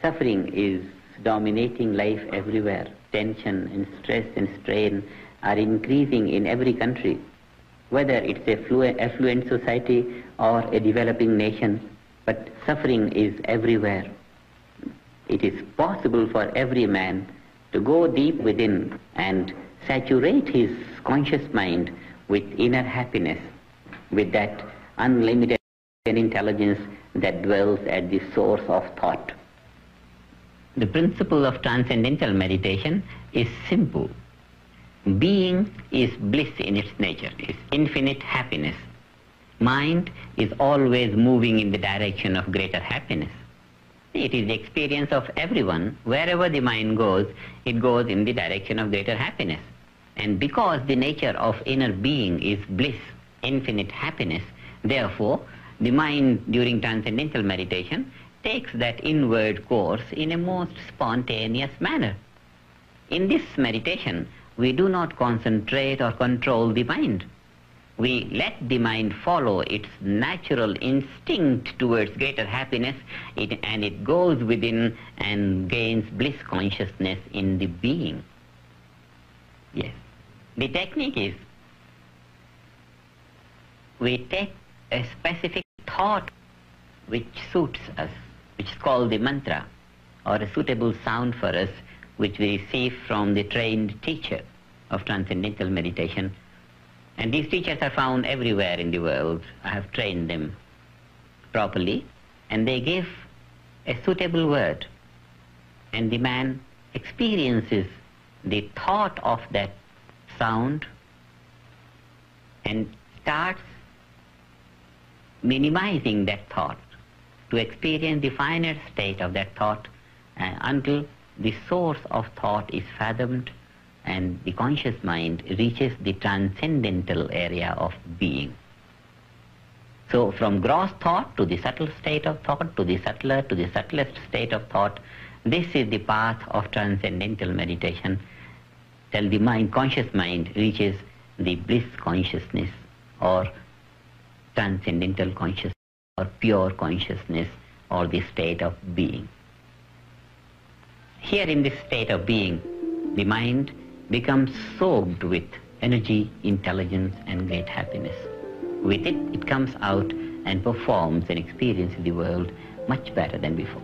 Suffering is dominating life everywhere. Tension and stress and strain are increasing in every country, whether it's a affluent society or a developing nation, but suffering is everywhere. It is possible for every man to go deep within and saturate his conscious mind with inner happiness, with that unlimited intelligence that dwells at the source of thought. The principle of transcendental meditation is simple. Being is bliss in its nature, is infinite happiness. Mind is always moving in the direction of greater happiness. It is the experience of everyone. Wherever the mind goes, it goes in the direction of greater happiness. And because the nature of inner being is bliss, infinite happiness, therefore, the mind during transcendental meditation takes that inward course in a most spontaneous manner. In this meditation, we do not concentrate or control the mind. We let the mind follow its natural instinct towards greater happiness, and it goes within and gains bliss consciousness in the being. Yes. The technique is, we take a specific thought which suits us, which is called the mantra, or a suitable sound for us, which we receive from the trained teacher of transcendental meditation. And these teachers are found everywhere in the world. I have trained them properly, and they give a suitable word, and the man experiences the thought of that sound and starts minimizing that thought to experience the finer state of that thought until the source of thought is fathomed and the conscious mind reaches the transcendental area of being. So from gross thought to the subtle state of thought, to the subtler, to the subtlest state of thought, this is the path of transcendental meditation till the mind, conscious mind, reaches the bliss consciousness or transcendental consciousness or pure consciousness or the state of being. Here in this state of being, the mind becomes soaked with energy, intelligence and great happiness. With it, it comes out and performs and experiences the world much better than before.